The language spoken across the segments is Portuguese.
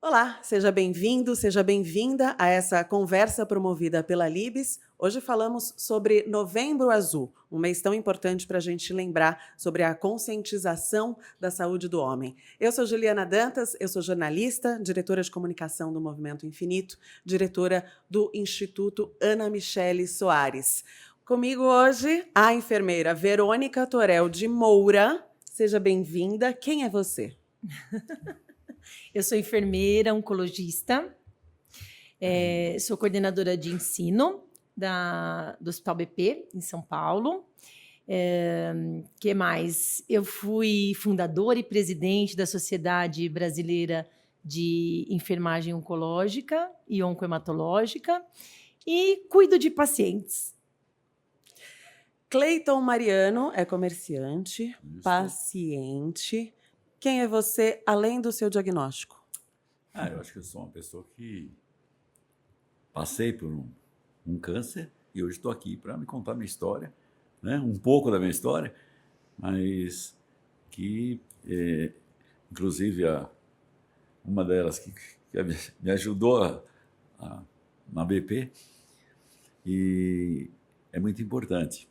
Olá, seja bem-vindo, seja bem-vinda a essa conversa promovida pela Libes. Hoje falamos sobre Novembro Azul, um mês tão importante para a gente lembrar sobre a conscientização da saúde do homem. Eu sou Juliana Dantas, eu sou jornalista, diretora de comunicação do Movimento Infinito, diretora do Instituto Ana Michele Soares. Comigo hoje, a enfermeira Verônica Torel de Moura. Seja bem-vinda. Quem é você? Eu sou enfermeira, oncologista, sou coordenadora de ensino do Hospital BP, em São Paulo. Que mais? Eu fui fundadora e presidente da Sociedade Brasileira de Enfermagem Oncológica e Oncohematológica e cuido de pacientes. Cleiton Mariano é comerciante, Isso. paciente. Quem é você, além do seu diagnóstico? Eu acho que eu sou uma pessoa que passei por um câncer e hoje estou aqui para me contar minha história, né? Um pouco da minha história, mas que, inclusive, uma delas que me ajudou na BP, e é muito importante.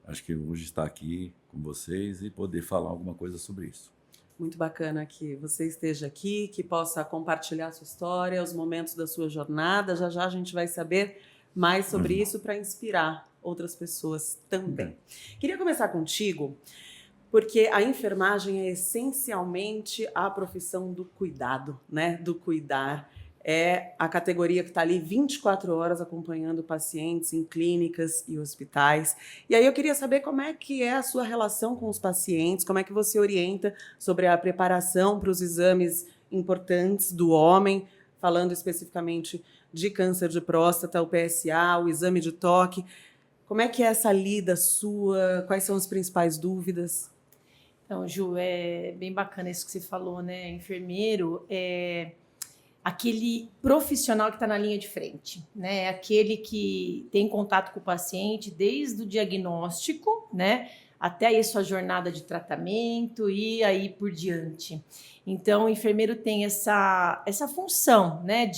Acho que hoje estar aqui com vocês e poder falar alguma coisa sobre isso. Muito bacana que você esteja aqui, que possa compartilhar a sua história, os momentos da sua jornada. Já já a gente vai saber mais sobre isso para inspirar outras pessoas também. Queria começar contigo, porque a enfermagem é essencialmente a profissão do cuidado, né? Do cuidar. É a categoria que está ali 24 horas acompanhando pacientes em clínicas e hospitais. E aí eu queria saber como é que é a sua relação com os pacientes, como é que você orienta sobre a preparação para os exames importantes do homem, falando especificamente de câncer de próstata, o PSA, o exame de toque. Como é que é essa lida sua? Quais são as principais dúvidas? Então, Ju, é bem bacana isso que você falou, né? Enfermeiro é aquele profissional que está na linha de frente, né? Aquele que tem contato com o paciente desde o diagnóstico, né? Até aí sua jornada de tratamento e aí por diante. Então, o enfermeiro tem essa função, né?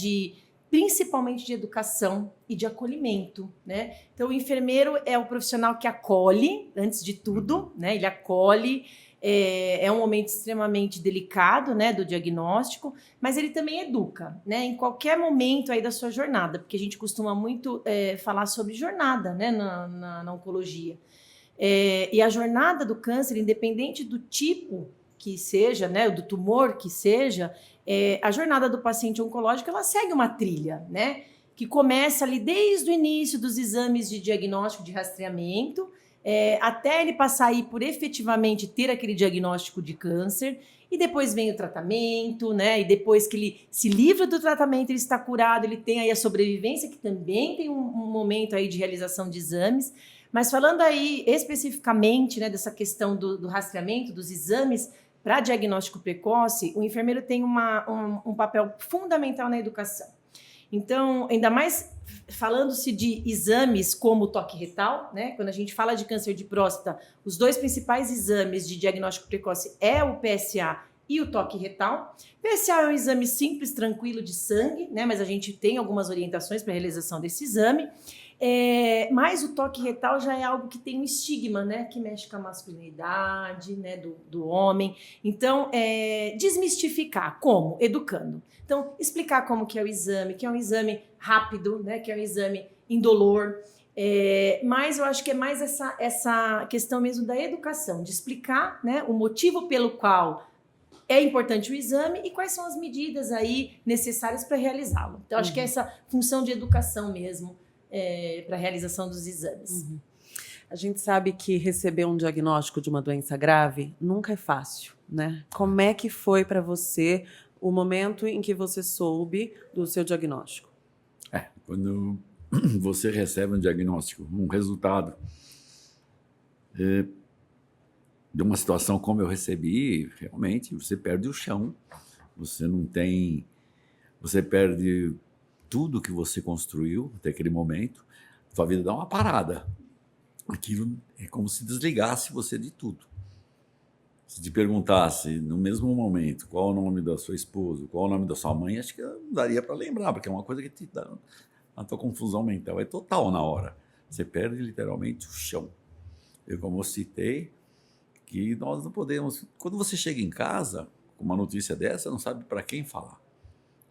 Principalmente de educação e de acolhimento, né? Então, o enfermeiro é o profissional que acolhe, antes de tudo, né? Ele acolhe. É um momento extremamente delicado, né, do diagnóstico, mas ele também educa, né, em qualquer momento aí da sua jornada, porque a gente costuma muito falar sobre jornada, né, na oncologia. E a jornada do câncer, independente do tipo que seja, né, do tumor que seja, a jornada do paciente oncológico, ela segue uma trilha, né, que começa ali desde o início dos exames de diagnóstico, de rastreamento, até ele passar aí por efetivamente ter aquele diagnóstico de câncer, e depois vem o tratamento, né? E depois que ele se livra do tratamento, ele está curado, ele tem aí a sobrevivência, que também tem um momento aí de realização de exames. Mas falando aí especificamente, né, dessa questão do rastreamento, dos exames para diagnóstico precoce, o enfermeiro tem um papel fundamental na educação. Então, ainda mais falando-se de exames como o toque retal, né? Quando a gente fala de câncer de próstata, os dois principais exames de diagnóstico precoce é o PSA e o toque retal. PSA é um exame simples, tranquilo de sangue, né? Mas a gente tem algumas orientações para a realização desse exame. Mas o toque retal já é algo que tem um estigma, né? Que mexe com a masculinidade, né? do homem. Então, desmistificar. Como? Educando. Então, explicar como que é o exame, que é um exame rápido, né? Que é um exame indolor. Mas eu acho que é mais essa questão mesmo da educação, de explicar, né, o motivo pelo qual é importante o exame e quais são as medidas aí necessárias para realizá-lo. Então, acho que é essa função de educação mesmo para a realização dos exames. A gente sabe que receber um diagnóstico de uma doença grave nunca é fácil, né? Como é que foi para você o momento em que você soube do seu diagnóstico? Quando você recebe um diagnóstico, um resultado de uma situação como eu recebi, realmente você perde o chão, você perde tudo que você construiu até aquele momento, sua vida dá uma parada. Aquilo é como se desligasse você de tudo. Se te perguntasse no mesmo momento qual o nome da sua esposa, qual o nome da sua mãe, acho que não daria para lembrar, porque é uma coisa que te dá, a tua confusão mental é total na hora. Você perde literalmente o chão. Eu, como eu citei, que nós não podemos... Quando você chega em casa com uma notícia dessa, não sabe para quem falar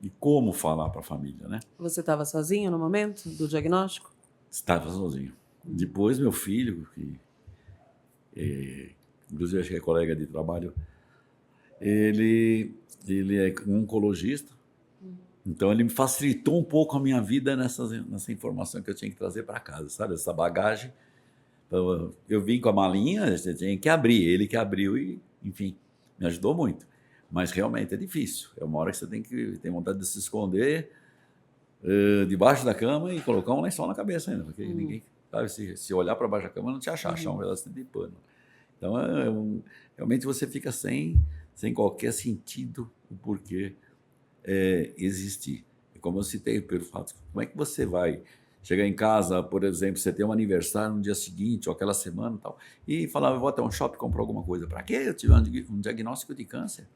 e como falar para a família, né? Você estava sozinho no momento do diagnóstico? Estava sozinho. Depois, meu filho, que inclusive acho que é colega de trabalho, ele é um oncologista, então ele me facilitou um pouco a minha vida nessa informação que eu tinha que trazer para casa, sabe? Essa bagagem. Então, eu vim com a malinha, você tinha que abrir, ele que abriu e, enfim, me ajudou muito. Mas realmente é difícil. É uma hora que você tem vontade de se esconder debaixo da cama e colocar um lençol na cabeça ainda, porque ninguém, sabe, se olhar para baixo da cama não te achar um pedaço de pano. Então, realmente você fica sem qualquer sentido o porquê existir. E como eu citei pelo fato, como é que você vai chegar em casa, por exemplo, você tem um aniversário no dia seguinte ou aquela semana e falar, eu vou até um shopping comprar alguma coisa. Para quê? Eu tive um diagnóstico de câncer.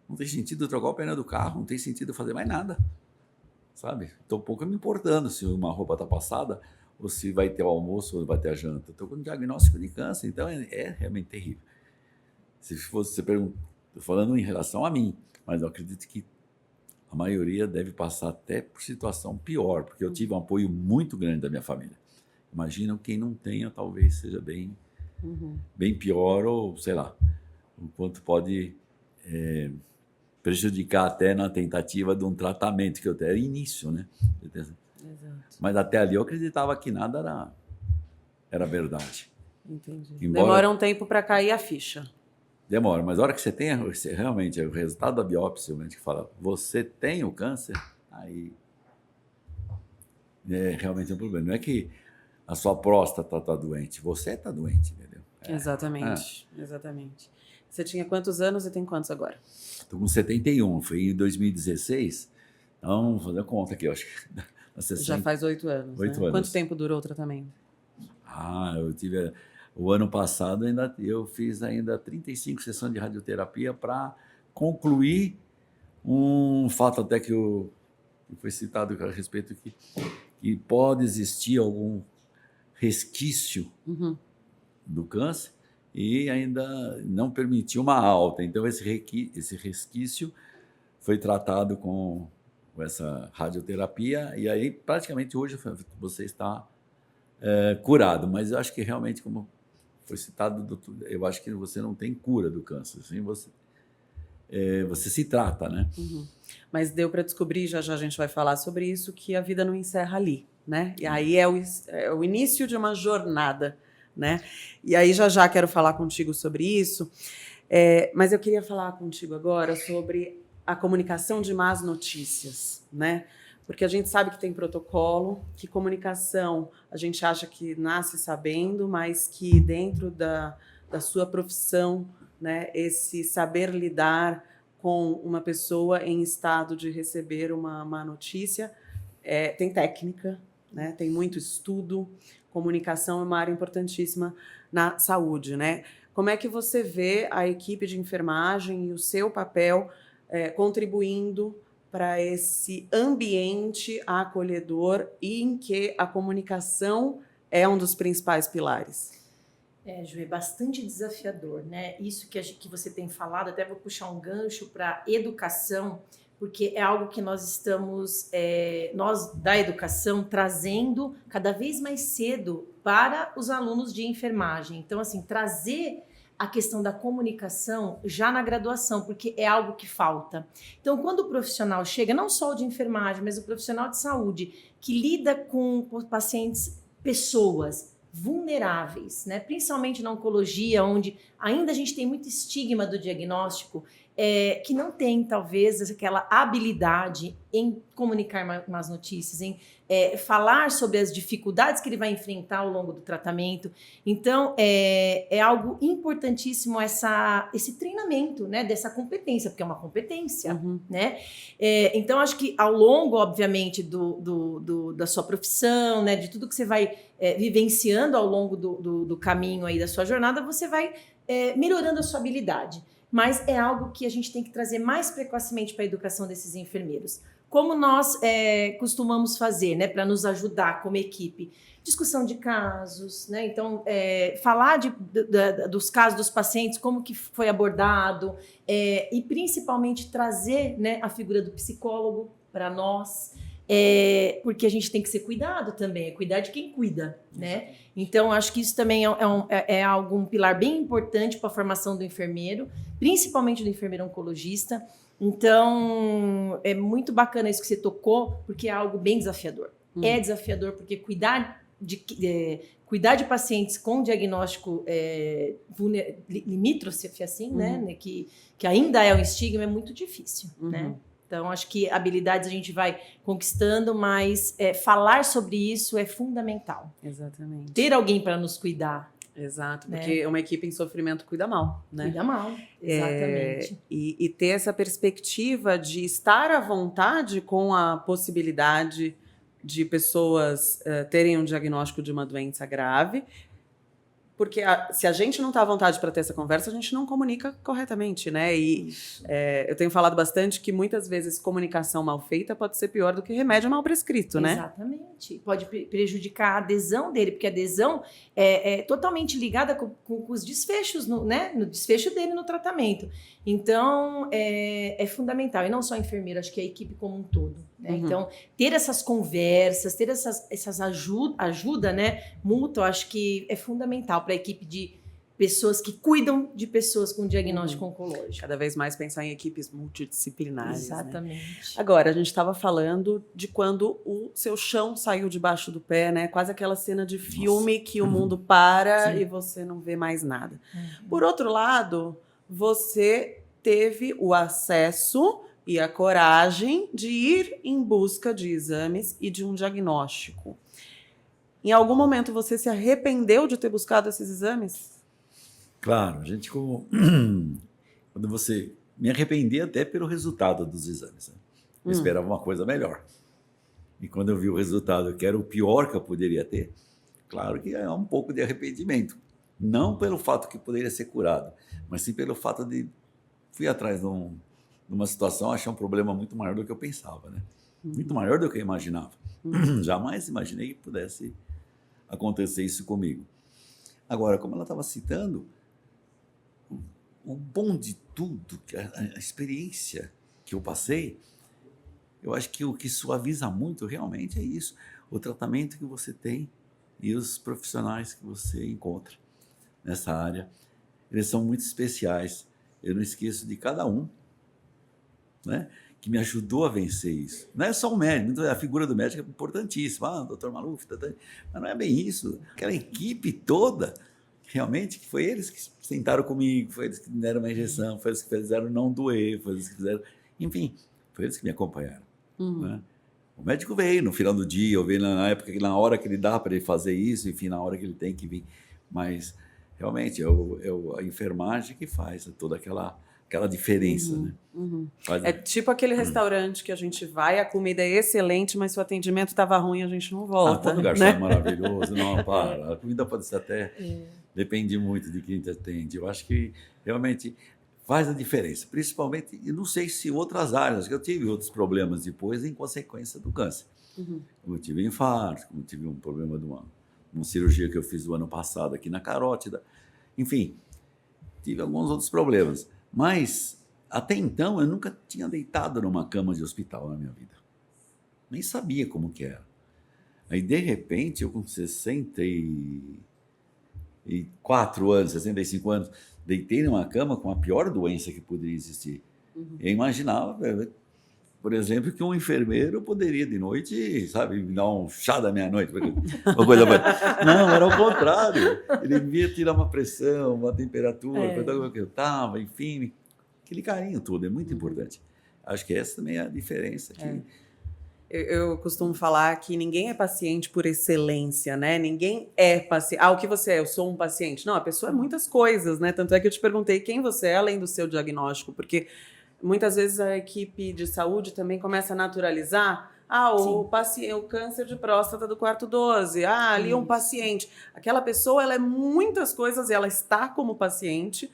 Não tem sentido trocar o pneu do carro, não tem sentido fazer mais nada, sabe? Estou pouco me importando se uma roupa está passada ou se vai ter o almoço ou vai ter a janta. Estou com um diagnóstico de câncer, então é realmente terrível. Se fosse você perguntar, estou falando em relação a mim, mas eu acredito que a maioria deve passar até por situação pior, porque eu tive um apoio muito grande da minha família. Imagina quem não tenha, talvez seja bem pior, ou sei lá, o quanto pode prejudicar até na tentativa de um tratamento, que eu até era início, né? Exato. Mas até ali eu acreditava que nada era verdade. Entendi. Embora... Demora um tempo para cair a ficha. Demora, mas a hora que você tem realmente o resultado da biópsia, o médico fala, você tem o câncer, aí é realmente um problema. Não é que a sua próstata está doente, você está doente, entendeu? Exatamente. Você tinha quantos anos e tem quantos agora? Estou com 71, foi em 2016, então vamos fazer a conta aqui, eu acho que... Já faz 8 anos, 8 né? anos. Quanto tempo durou o tratamento? Eu tive... O ano passado eu fiz ainda 35 sessões de radioterapia para concluir um fato até que foi citado a respeito que pode existir algum resquício do câncer e ainda não permitiu uma alta. Então, esse resquício foi tratado com essa radioterapia e aí praticamente hoje você está curado. Mas eu acho que realmente, como foi citado, eu acho que você não tem cura do câncer, assim, você se trata, né? Mas deu para descobrir, já a gente vai falar sobre isso, que a vida não encerra ali, né? E aí é o início de uma jornada, né? E aí já quero falar contigo sobre isso, mas eu queria falar contigo agora sobre a comunicação de más notícias, né? Porque a gente sabe que tem protocolo, que comunicação a gente acha que nasce sabendo, mas que dentro da sua profissão, né, esse saber lidar com uma pessoa em estado de receber uma má notícia, tem técnica, né, tem muito estudo, comunicação é uma área importantíssima na saúde, né? Como é que você vê a equipe de enfermagem e o seu papel contribuindo para esse ambiente acolhedor e em que a comunicação é um dos principais pilares? Ju, é bastante desafiador, né? Isso que você tem falado, até vou puxar um gancho para educação, porque é algo que nós estamos, nós da educação, trazendo cada vez mais cedo para os alunos de enfermagem. Então, assim, trazer a questão da comunicação já na graduação, porque é algo que falta. Então, quando o profissional chega, não só o de enfermagem, mas o profissional de saúde, que lida com pacientes, pessoas vulneráveis, né? Principalmente na oncologia, onde ainda a gente tem muito estigma do diagnóstico, que não tem, talvez, aquela habilidade em comunicar más notícias, em falar sobre as dificuldades que ele vai enfrentar ao longo do tratamento. Então, é algo importantíssimo esse treinamento, né, dessa competência, porque é uma competência, né? Então, acho que ao longo, obviamente, da sua profissão, né, de tudo que você vai vivenciando ao longo do caminho aí da sua jornada, você vai melhorando a sua habilidade. Mas é algo que a gente tem que trazer mais precocemente para a educação desses enfermeiros. Como nós costumamos fazer, né, para nos ajudar como equipe? Discussão de casos, né? Então, falar dos casos dos pacientes, como que foi abordado, e principalmente trazer, né, a figura do psicólogo para nós, porque a gente tem que ser cuidado também, cuidar de quem cuida, né? Então, acho que isso também é um pilar bem importante para a formação do enfermeiro, principalmente do enfermeiro oncologista. Então, é muito bacana isso que você tocou, porque é algo bem desafiador. É desafiador porque cuidar de pacientes com diagnóstico limítrofe, assim, né? Que ainda é um estigma, é muito difícil, né? Então, acho que habilidades a gente vai conquistando, mas falar sobre isso é fundamental. Exatamente. Ter alguém para nos cuidar. Exato, porque uma equipe em sofrimento cuida mal, né? Cuida mal, exatamente. E ter essa perspectiva de estar à vontade com a possibilidade de pessoas terem um diagnóstico de uma doença grave, porque se a gente não está à vontade para ter essa conversa, a gente não comunica corretamente, né? E eu tenho falado bastante que muitas vezes comunicação mal feita pode ser pior do que remédio mal prescrito, né? Exatamente. Pode prejudicar a adesão dele, porque a adesão é totalmente ligada com os desfechos, né? No desfecho dele no tratamento. Então, é fundamental. E não só a enfermeira, acho que a equipe como um todo. Né? Então, ter essas conversas, ter essas ajuda, né, mútua, acho que é fundamental para a equipe de pessoas que cuidam de pessoas com diagnóstico oncológico. Cada vez mais pensar em equipes multidisciplinares. Exatamente. Né? Agora, a gente estava falando de quando o seu chão saiu debaixo do pé, né? Quase aquela cena de filme que o mundo para e você não vê mais nada. Por outro lado, você teve o acesso e a coragem de ir em busca de exames e de um diagnóstico. Em algum momento você se arrependeu de ter buscado esses exames? Claro, a gente quando você... Me arrependi até pelo resultado dos exames. Né? Eu esperava uma coisa melhor. E quando eu vi o resultado, que era o pior que eu poderia ter, claro que é um pouco de arrependimento. Não pelo fato que poderia ser curado, mas sim pelo fato de... Fui atrás de uma situação, achei um problema muito maior do que eu pensava, né? Muito maior do que eu imaginava. Jamais imaginei que pudesse acontecer isso comigo. Agora, como ela estava citando, o bom de tudo, a experiência que eu passei, eu acho que o que suaviza muito realmente é isso, o tratamento que você tem e os profissionais que você encontra nessa área. Eles são muito especiais. Eu não esqueço de cada um, né, que me ajudou a vencer isso. Não é só o médico, a figura do médico é importantíssima. Dr. Maluf, mas não é bem isso. Aquela equipe toda, realmente, que foi eles que sentaram comigo, foi eles que me deram uma injeção, foi eles que fizeram não doer, foi eles que fizeram... Enfim, foi eles que me acompanharam. Né? O médico veio no final do dia, eu veio na época, na hora que ele dá para ele fazer isso, enfim, na hora que ele tem que vir. Mas, realmente, é a enfermagem que faz toda aquela diferença, né? É tipo aquele restaurante que a gente vai, a comida é excelente, mas se o atendimento estava ruim, a gente não volta. Quando o garçom né? é maravilhoso, não, para. A comida pode ser até... Depende muito de quem te atende. Eu acho que realmente faz a diferença. Principalmente, e não sei se outras áreas, que eu tive outros problemas depois em consequência do câncer. Eu tive infarto, eu tive um problema de uma cirurgia que eu fiz do ano passado aqui na carótida. Enfim, tive alguns outros problemas. Mas, até então, eu nunca tinha deitado numa cama de hospital na minha vida. Nem sabia como que era. Aí, de repente, eu com 64 anos, 65 anos, deitei numa cama com a pior doença que poderia existir. Eu imaginava, por exemplo, que um enfermeiro poderia de noite, sabe, me dar um chá da meia-noite. Uma coisa não, era o contrário. Ele via tirar uma pressão, uma temperatura, perguntar como eu estava, enfim. Aquele carinho todo é muito importante. Acho que essa também é a diferença. Eu costumo falar que ninguém é paciente por excelência, né? Ninguém é paciente. O que você é? Eu sou um paciente. Não, a pessoa é muitas coisas, né? Tanto é que eu te perguntei quem você é além do seu diagnóstico, porque muitas vezes a equipe de saúde também começa a naturalizar o câncer de próstata do quarto 12. Ali um paciente. Aquela pessoa, ela é muitas coisas, ela está como paciente.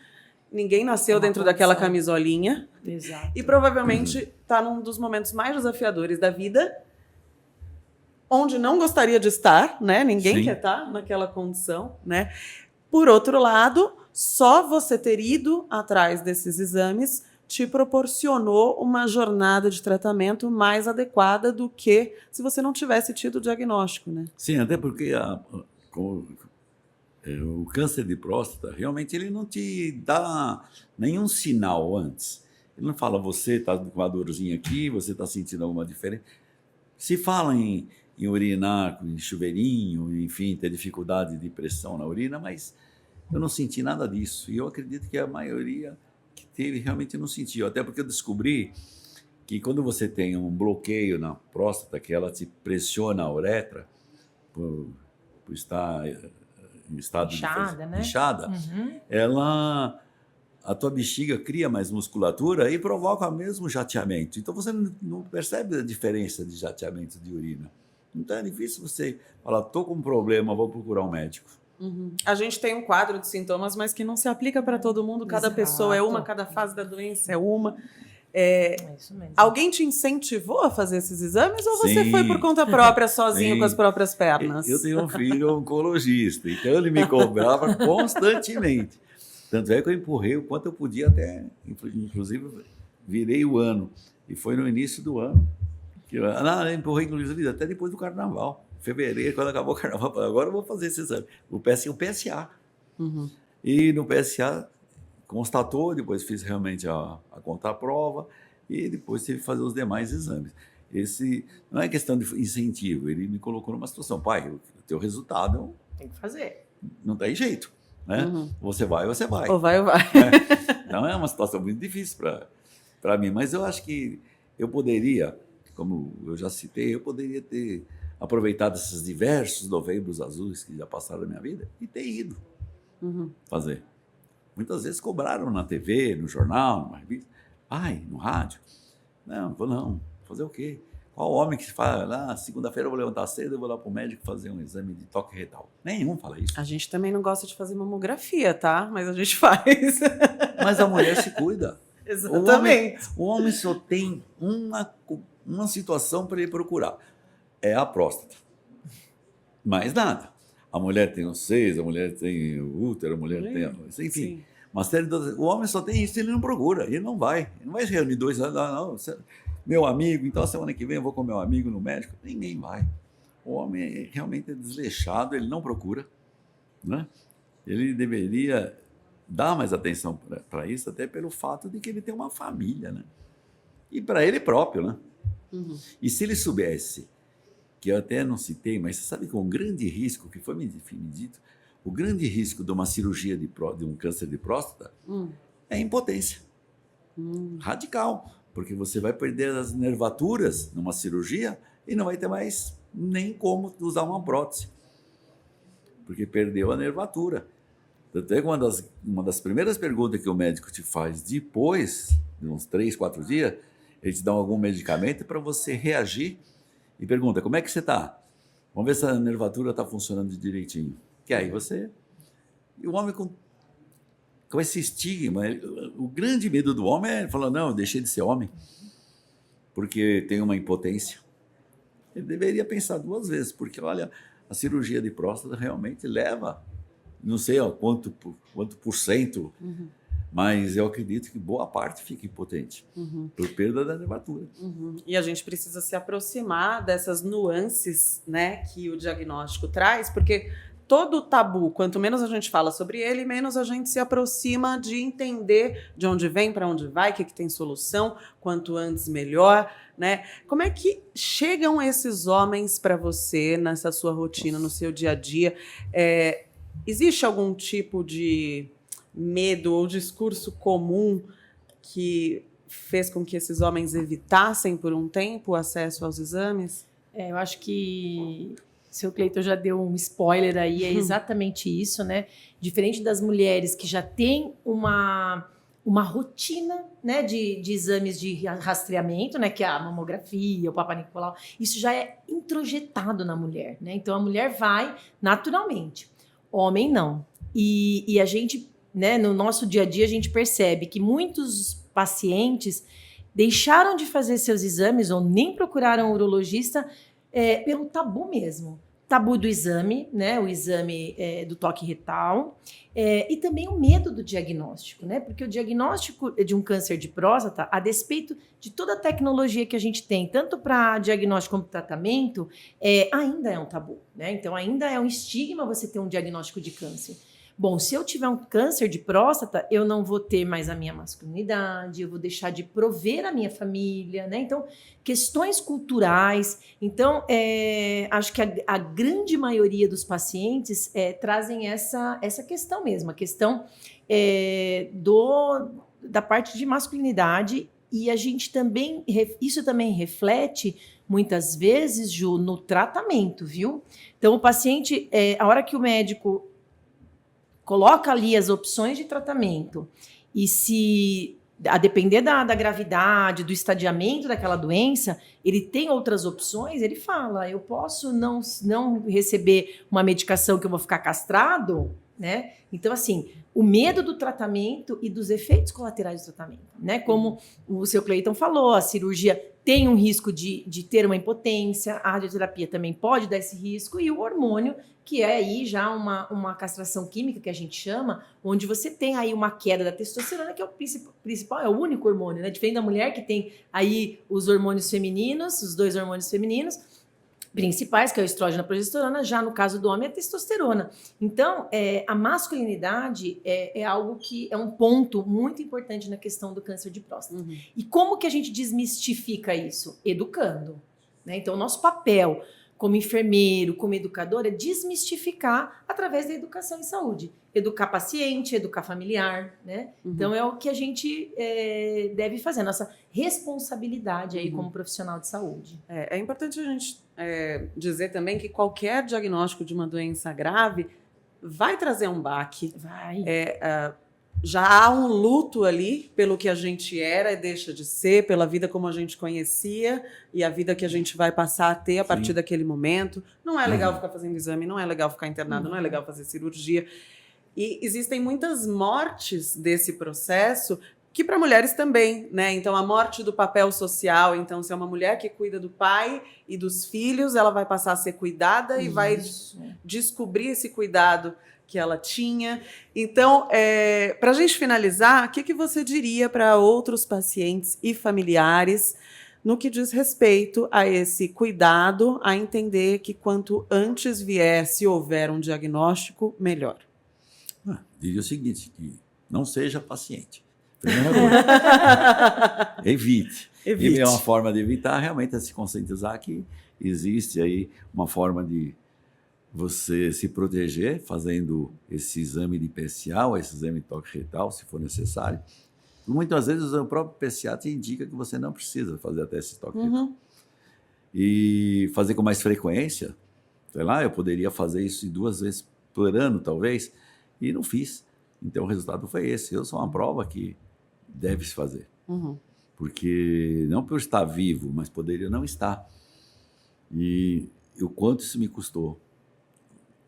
Ninguém nasceu dentro daquela camisolinha. Exato. E provavelmente está num dos momentos mais desafiadores da vida, onde não gostaria de estar, né? Ninguém quer estar naquela condição, né? Por outro lado, só você ter ido atrás desses exames te proporcionou uma jornada de tratamento mais adequada do que se você não tivesse tido o diagnóstico, né? Sim, até porque o câncer de próstata, realmente, ele não te dá nenhum sinal antes. Ele não fala, você está com uma dorzinha aqui, você está sentindo alguma diferença. Se fala em urinar, em chuveirinho, enfim, ter dificuldade de pressão na urina, mas eu não senti nada disso. E eu acredito que a maioria que teve realmente não sentiu. Até porque eu descobri que quando você tem um bloqueio na próstata, que ela te pressiona a uretra, por estar em estado Inchada, né? inchada, a tua bexiga cria mais musculatura e provoca o mesmo jateamento. Então você não percebe a diferença de jateamento de urina. Então é difícil você falar, estou com um problema, vou procurar um médico. A gente tem um quadro de sintomas, mas que não se aplica para todo mundo. Cada pessoa é uma, cada fase da doença é uma. É isso mesmo. Alguém te incentivou a fazer esses exames ou você foi por conta própria, sozinho, com as próprias pernas? Eu tenho um filho oncologista, então ele me cobrava constantemente. Tanto é que eu empurrei o quanto eu podia até, inclusive, virei o ano. E foi no início do ano. Eu empurrei, inclusive, até depois do carnaval. Fevereiro, quando acabou o carnaval, agora eu vou fazer esse exame. O PSA. E no PSA constatou, depois fiz realmente a contraprova e depois tive que fazer os demais exames. Esse não é questão de incentivo, ele me colocou numa situação, pai, o teu resultado tem que fazer. Não tem jeito, né? Você vai. Ou vai. Não é uma situação muito difícil para mim, mas eu acho que eu poderia, como eu já citei, eu poderia ter aproveitado esses diversos novembros azuis que já passaram na minha vida e ter ido fazer. Muitas vezes cobraram na TV, no jornal, numa revista. No rádio. Não, fazer o quê? Qual homem que fala, segunda-feira eu vou levantar cedo, eu vou lá para o médico fazer um exame de toque retal? Nenhum fala isso. A gente também não gosta de fazer mamografia, tá? Mas a gente faz. Mas a mulher se cuida. Exatamente. O homem só tem uma situação para ele procurar. É a próstata. Mais nada. A mulher tem os seios, a mulher tem o útero, a mulher tem... Enfim, sim. Uma série de... O homem só tem isso, ele não procura, ele não vai. Ele não vai se reunir dois anos, não. Meu amigo, então semana que vem eu vou com meu amigo no médico. Ninguém vai. O homem realmente é desleixado, ele não procura, né? Ele deveria dar mais atenção para isso, até pelo fato de que ele tem uma família, né? E para ele próprio, né? E se ele soubesse, que eu até não citei, mas você sabe que um grande risco, que foi me dito, o grande risco de uma cirurgia de um câncer de próstata é a impotência. Radical. Porque você vai perder as nervaturas numa cirurgia e não vai ter mais nem como usar uma prótese. Porque perdeu a nervatura. Tanto é que uma das primeiras perguntas que o médico te faz depois de uns 3, 4 dias, ele te dá algum medicamento para você reagir e pergunta, como é que você está? Vamos ver se a nervatura está funcionando direitinho. Que aí você... E o homem com esse estigma, o grande medo do homem é falar, não, eu deixei de ser homem porque tenho uma impotência. Ele deveria pensar 2 vezes, porque, olha, a cirurgia de próstata realmente leva, não sei quanto por cento, mas eu acredito que boa parte fica impotente por perda da nervatura. E a gente precisa se aproximar dessas nuances, né, que o diagnóstico traz, porque todo tabu, quanto menos a gente fala sobre ele, menos a gente se aproxima de entender de onde vem, para onde vai, o que tem solução, quanto antes melhor, né? Como é que chegam esses homens para você nessa sua rotina, no seu dia a dia? Existe algum tipo de medo ou discurso comum que fez com que esses homens evitassem por um tempo o acesso aos exames? Eu acho que o seu Cleiton já deu um spoiler aí, é exatamente isso, né? Diferente das mulheres que já têm uma uma rotina, né, de exames de rastreamento, né, que é a mamografia, o Papa Nicolau, isso já é introjetado na mulher, né? Então a mulher vai naturalmente, homem não. E a gente, né, no nosso dia a dia, a gente percebe que muitos pacientes deixaram de fazer seus exames ou nem procuraram o urologista pelo tabu mesmo. Tabu do exame, né? O exame do toque retal, e também o medo do diagnóstico, né? Porque o diagnóstico de um câncer de próstata, a despeito de toda a tecnologia que a gente tem, tanto para diagnóstico como tratamento, ainda é um tabu, né? Então, ainda é um estigma você ter um diagnóstico de câncer. Bom, se eu tiver um câncer de próstata, eu não vou ter mais a minha masculinidade, eu vou deixar de prover a minha família, né? Então, questões culturais. Então, acho que a grande maioria dos pacientes trazem essa questão mesmo, a questão da parte de masculinidade, e a gente também, isso também reflete, muitas vezes, Ju, no tratamento, viu? Então, o paciente, a hora que o médico coloca ali as opções de tratamento e se, a depender da gravidade, do estadiamento daquela doença, ele tem outras opções, ele fala, eu posso não receber uma medicação que eu vou ficar castrado, né? Então, assim, o medo do tratamento e dos efeitos colaterais do tratamento, né? Como o seu Cleiton falou, a cirurgia tem um risco de ter uma impotência, a radioterapia também pode dar esse risco, e o hormônio, que é aí já uma castração química, que a gente chama, onde você tem aí uma queda da testosterona, que é o principal, é o único hormônio, né? Diferente da mulher, que tem aí os hormônios femininos, os 2 hormônios femininos principais, que é o estrógeno e a progesterona, já no caso do homem é a testosterona. Então, a masculinidade é algo que é um ponto muito importante na questão do câncer de próstata. Uhum. E como que a gente desmistifica isso? Educando, né? Então, o nosso papel como enfermeiro, como educador, é desmistificar através da educação em saúde. Educar paciente, educar familiar, né? Uhum. Então, é o que a gente deve fazer, a nossa responsabilidade aí como profissional de saúde. É importante a gente dizer também que qualquer diagnóstico de uma doença grave vai trazer um baque. Vai. Já há um luto ali pelo que a gente era e deixa de ser, pela vida como a gente conhecia e a vida que a gente vai passar a ter a partir daquele momento. Não é legal ficar fazendo exame, não é legal ficar internado, não é legal fazer cirurgia. E existem muitas mortes desse processo que para mulheres também, né? Então, a morte do papel social. Então, se é uma mulher que cuida do pai e dos filhos, ela vai passar a ser cuidada e vai descobrir esse cuidado que ela tinha. Então, para a gente finalizar, o que você diria para outros pacientes e familiares no que diz respeito a esse cuidado, a entender que quanto antes vier, se houver um diagnóstico, melhor? Diria o seguinte, que não seja paciente. Primeira coisa. Evite. E é uma forma de evitar realmente se conscientizar que existe aí uma forma de você se proteger fazendo esse exame de PSA ou esse exame de toque retal, se for necessário. Muitas vezes o próprio PSA te indica que você não precisa fazer até esse toque retal. E fazer com mais frequência, sei lá, eu poderia fazer isso 2 vezes por ano, talvez, e não fiz. Então o resultado foi esse. Eu sou uma prova que deve se fazer. Porque não por estar vivo, mas poderia não estar. E o quanto isso me custou.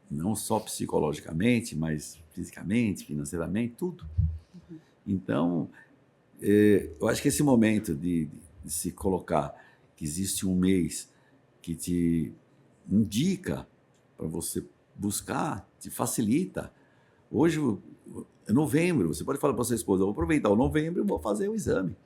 Não só psicologicamente, mas fisicamente, financeiramente, tudo. Então, eu acho que esse momento de se colocar que existe um mês que te indica para você buscar, te facilita. Hoje, é novembro, você pode falar para sua esposa, vou aproveitar o novembro e vou fazer o exame.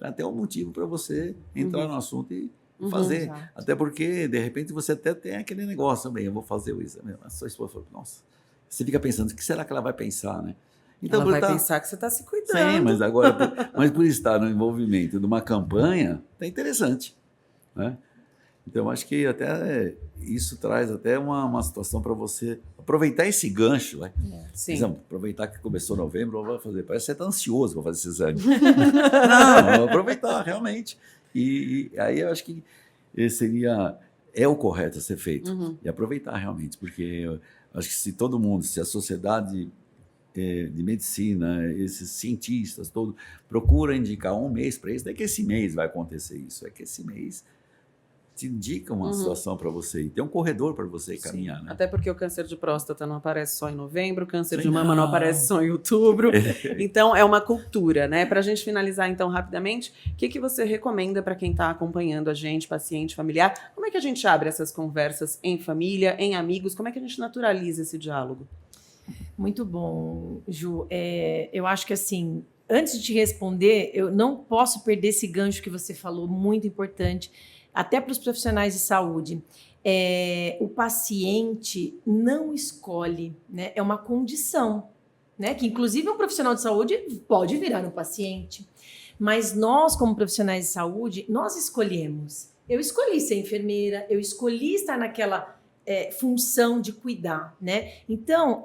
Até um motivo para você entrar no assunto e fazer. Exato. Até porque, de repente, você até tem aquele negócio também, eu vou fazer o exame. A sua esposa fala, nossa, você fica pensando, o que será que ela vai pensar, né? Então, ela vai pensar que você está se cuidando. Sim, mas agora, mas por estar no envolvimento de uma campanha, é interessante, né? Então, acho que até isso traz até uma situação para você aproveitar esse gancho. Né? Sim. Exemplo, aproveitar que começou novembro, vai fazer. Parece que você está ansioso para fazer esse exame. Não, aproveitar, realmente. E aí eu acho que é o correto a ser feito. E aproveitar realmente, porque eu acho que se todo mundo, se a sociedade de medicina, esses cientistas todos, procura indicar um mês para isso. Não é que esse mês vai acontecer isso, é que esse mês te indica uma situação para você e tem um corredor para você caminhar, né? Até porque o câncer de próstata não aparece só em novembro, o câncer de mama não aparece só em outubro. Então, é uma cultura, né? Para a gente finalizar, então, rapidamente, o que você recomenda para quem está acompanhando a gente, paciente, familiar? Como é que a gente abre essas conversas em família, em amigos? Como é que a gente naturaliza esse diálogo? Muito bom, Ju. Eu acho que, assim, antes de te responder, eu não posso perder esse gancho que você falou, muito importante, até para os profissionais de saúde. O paciente não escolhe, né? É uma condição, né? Que, inclusive, um profissional de saúde pode virar um paciente. Mas nós, como profissionais de saúde, nós escolhemos. Eu escolhi ser enfermeira, eu escolhi estar naquela função de cuidar, né? Então,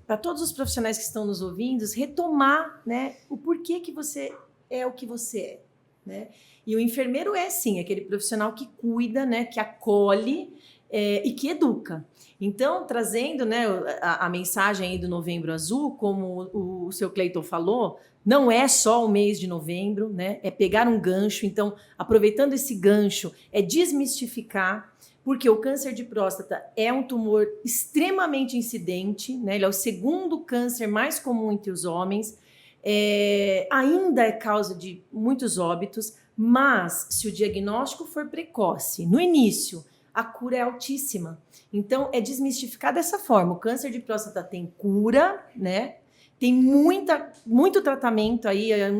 para todos os profissionais que estão nos ouvindo, retomar, né, o porquê que você é o que você é, né? E o enfermeiro é, sim, aquele profissional que cuida, né, que acolhe e que educa. Então, trazendo, né, a mensagem aí do Novembro Azul, como o seu Cleiton falou, não é só o mês de novembro, né? É pegar um gancho. Então, aproveitando esse gancho, é desmistificar, porque o câncer de próstata é um tumor extremamente incidente, né? Ele é o segundo câncer mais comum entre os homens, ainda é causa de muitos óbitos, mas se o diagnóstico for precoce, no início, a cura é altíssima. Então, é desmistificar dessa forma. O câncer de próstata tem cura, né? Tem muito tratamento aí, é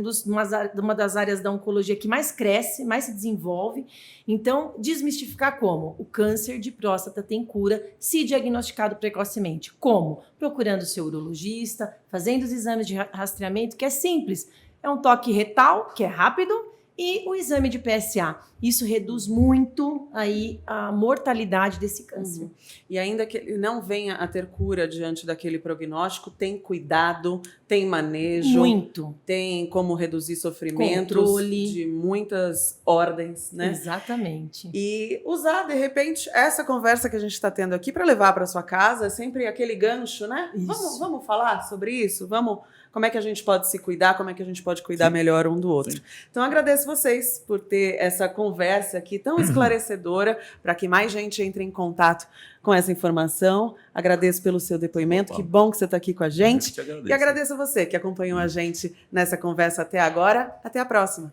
uma das áreas da oncologia que mais cresce, mais se desenvolve. Então, desmistificar como? O câncer de próstata tem cura se diagnosticado precocemente. Como? Procurando o seu urologista, fazendo os exames de rastreamento, que é simples. É um toque retal, que é rápido, e o exame de PSA. Isso reduz muito aí a mortalidade desse câncer. E ainda que ele não venha a ter cura diante daquele prognóstico, tem cuidado, tem manejo. Muito. Tem como reduzir sofrimentos. Controle. De muitas ordens, né? Exatamente. E usar, de repente, essa conversa que a gente está tendo aqui para levar para sua casa, é sempre aquele gancho, né? Vamos falar sobre isso? Como é que a gente pode se cuidar? Como é que a gente pode cuidar melhor um do outro? Sim. Então, agradeço vocês por ter essa conversa aqui tão esclarecedora, para que mais gente entre em contato com essa informação. Agradeço pelo seu depoimento. Que bom que você está aqui com a gente. E agradeço a você que acompanhou a gente nessa conversa até agora. Até a próxima.